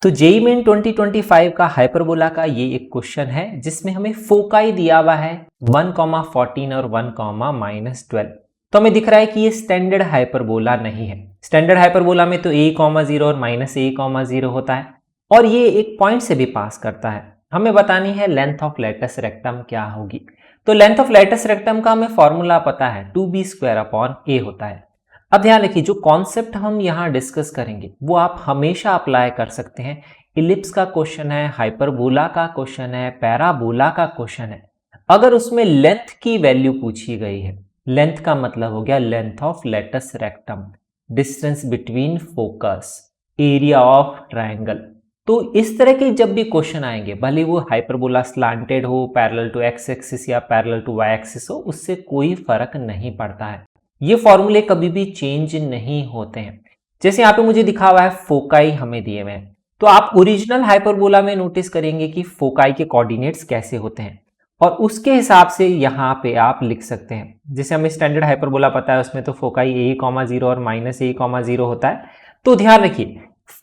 तो JEE main 2025 का hyperbola का ये एक क्वेश्चन है जिसमें हमें फोकाई दिया हुआ है 1,14 और 1,-12। तो हमें दिख रहा है कि ये स्टैंडर्ड हाइपरबोला नहीं है। स्टैंडर्ड हाइपरबोला में तो a,0 और -a,0 होता है और ये एक पॉइंट से भी पास करता है। हमें बतानी है लेंथ ऑफ लैटस रेक्टम क्या होगी। तो लेंथ ऑफ लैटस रेक्टम का हमें फॉर्मूला पता है 2b² होता है। अब ध्यान रखिए, जो कॉन्सेप्ट हम यहाँ डिस्कस करेंगे वो आप हमेशा अप्लाई कर सकते हैं। इलिप्स का क्वेश्चन है, हाइपरबोला का क्वेश्चन है, पैराबोला का क्वेश्चन है। अगर उसमें लेंथ की वैल्यू पूछी गई है, लेंथ का मतलब हो गया length of latus rectum, distance between focus, area of triangle. तो इस तरह के जब भी क्वेश्चन आएंगे, भले वो हाइपरबोला स्लांटेड हो, पैरेलल टू एक्स एक्सिस या पैरेलल टू वाई एक्सिस हो, उससे कोई फर्क नहीं पड़ता है। ये फॉर्मूले कभी भी चेंज नहीं होते हैं। जैसे यहाँ पे मुझे दिखा हुआ है फोकाई हमें दिए हुए हैं, तो आप ओरिजिनल हाइपरबोला में नोटिस करेंगे कि फोकाई के कोऑर्डिनेट्स कैसे होते हैं और उसके हिसाब से यहाँ पे आप लिख सकते हैं। जैसे हमें स्टैंडर्ड हाइपरबोला पता है, उसमें तो फोकाई a,0 और -a,0 होता है। तो ध्यान रखिए,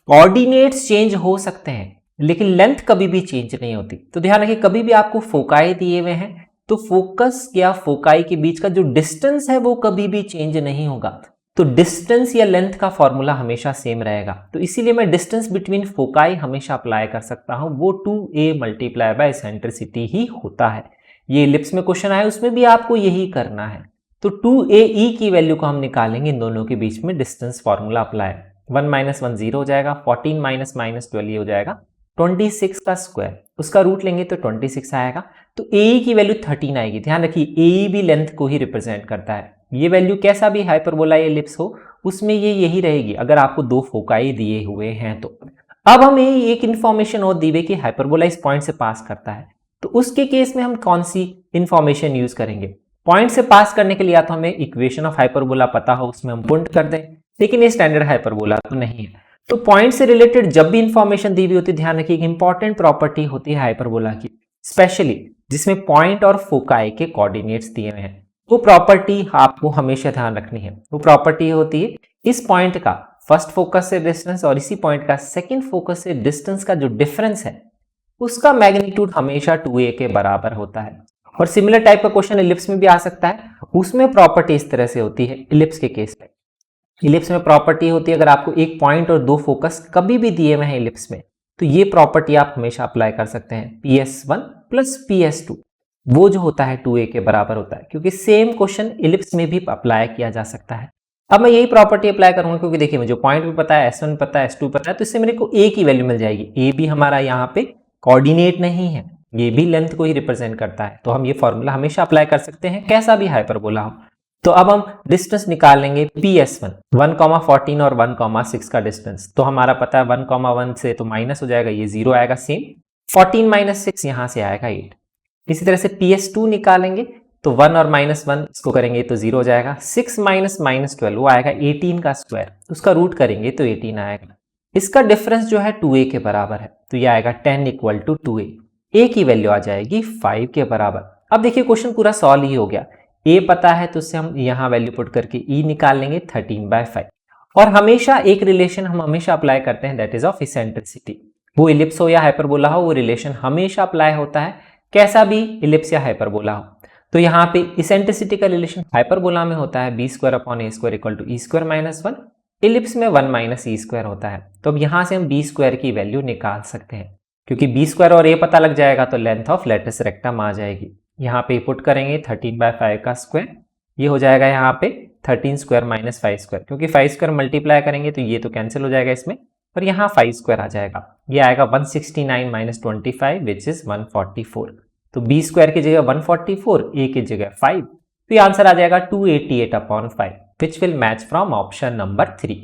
कोऑर्डिनेट्स चेंज हो सकते हैं लेकिन लेंथ कभी भी चेंज नहीं होती। तो ध्यान रखिए, कभी भी आपको फोकाई दिए हुए हैं तो फोकस या फोकाई के बीच का जो डिस्टेंस है वो कभी भी चेंज नहीं होगा। तो डिस्टेंस या लेंथ का फॉर्मूला हमेशा सेम रहेगा। तो इसीलिए मैं डिस्टेंस बिटवीन फोकाई हमेशा अप्लाई कर सकता हूं, वो 2a मल्टीप्लाई बाय सेंट्रिसिटी ही होता है। ये इलिप्स में क्वेश्चन आया, उसमें भी आपको यही करना है। तो 2ae की वैल्यू को हम निकालेंगे, इन दोनों के बीच में डिस्टेंस फॉर्मूला अप्लाई। 1 - 1 0 हो जाएगा, 14 - -12 हो जाएगा 26 का स्क्वायर, उसका रूट लेंगे तो 26 आएगा। तो ए की वैल्यू 13 आएगी। ध्यान रखिए, ए भी लेंथ को ही रिप्रेजेंट करता है। ये वैल्यू कैसा भी हाइपरबोला या एलिप्स हो उसमें ये यही रहेगी, अगर आपको दो फोकाई दिए हुए हैं तो। अब हमें एक इंफॉर्मेशन और दी हुई कि हाइपरबोला इस पॉइंट से पास करता है, तो उसके केस में हम कौन सी इंफॉर्मेशन यूज करेंगे? पॉइंट से पास करने के लिए या तो हमें इक्वेशन ऑफ हाइपरबोला पता हो, उसमें हम पुट कर दें, लेकिन ये स्टैंडर्ड हाइपरबोला तो नहीं है। तो पॉइंट से रिलेटेड जब भी इंफॉर्मेशन दी हुई होती है, ध्यान रखिए एक इंपॉर्टेंट प्रॉपर्टी होती है हाइपरबोला की, स्पेशली जिसमें पॉइंट और फोकाई के कोऑर्डिनेट्स दिए हुए हैं। वो प्रॉपर्टी आपको हमेशा ध्यान रखनी है। वो प्रॉपर्टी होती है, इस पॉइंट का फर्स्ट फोकस से डिस्टेंस और इसी पॉइंट का सेकंड फोकस से डिस्टेंस का जो डिफरेंस है उसका मैग्नीट्यूड हमेशा 2a के बराबर होता है। और सिमिलर टाइप का क्वेश्चन इलिप्स में भी आ सकता है, उसमें प्रॉपर्टी इस तरह से होती है। इलिप्स के केस में, इलिप्स में प्रॉपर्टी होती है, अगर आपको एक पॉइंट और दो फोकस कभी भी दिए हुए हैं इलिप्स में, तो ये प्रॉपर्टी आप हमेशा अप्लाई कर सकते हैं, PS1 + PS2, वो जो होता है 2a के बराबर होता है, क्योंकि सेम क्वेश्चन इलिप्स में भी अप्लाई किया जा सकता है। अब मैं यही प्रॉपर्टी अप्लाई करूंगा, क्योंकि देखिए मुझे पॉइंट भी पता है, S1 पता है, S2 पता है, तो इससे मेरे को a की वैल्यू मिल जाएगी। a भी हमारा यहाँ पे कोऑर्डिनेट नहीं है, ये भी लेंथ को ही रिप्रेजेंट करता है, तो हम ये फॉर्मूला हमेशा अप्लाई कर सकते हैं, कैसा भी हाइपरबोला हो। तो अब हम डिस्टेंस निकाल लेंगे PS1, 1,14 और 1,6 का डिस्टेंस। तो हमारा पता है 1,1 से तो माइनस हो जाएगा, ये 0 आएगा सेम, 14 - 6 यहाँ से आएगा 8। इसी तरह से PS2 निकालेंगे तो 1 और -1 इसको करेंगे तो 0 हो जाएगा, 6 - -12 वो आएगा 18 का स्क्वायर, उसका रूट करेंगे तो 18 आएगा। इसका डिफरेंस जो है 2a के बराबर है, तो ये आएगा 10 = 2a। a की वैल्यू आ जाएगी 5 के बराबर। अब देखिए क्वेश्चन पूरा सॉल्व ही हो गया। a पता है तो उससे हम यहाँ वैल्यू पुट करके e निकाल लेंगे 13/5। और हमेशा एक रिलेशन हम हमेशा अप्लाई करते हैं, दैट इज ऑफ इसेंट्रिसिटी। वो इलिप्स हो या हाइपरबोला हो, वो रिलेशन हमेशा अप्लाई होता है, कैसा भी इलिप्स या हाइपरबोला हो। तो यहाँ पे इसेंट्रिसिटी का रिलेशन हाइपरबोला में होता है b² / a² = e² - 1, इलिप्स में 1 - e² होता है। तो अब यहाँ से हम b² की वैल्यू निकाल सकते हैं, क्योंकि b² और a पता लग जाएगा तो लेंथ ऑफ लैटिस रेक्टम आ जाएगी। यहाँ पे पुट करेंगे 13/5 का स्क्वायर, ये हो जाएगा यहाँ पे 13² - 5², क्योंकि 5² मल्टीप्लाई करेंगे तो ये तो कैंसिल हो जाएगा इसमें, और यहाँ 5² आ जाएगा, ये आएगा 169 - 25 विच इज 144। तो b² की जगह 144, a की जगह 5, तो ये आंसर आ जाएगा 288/5 which will match from option number 3।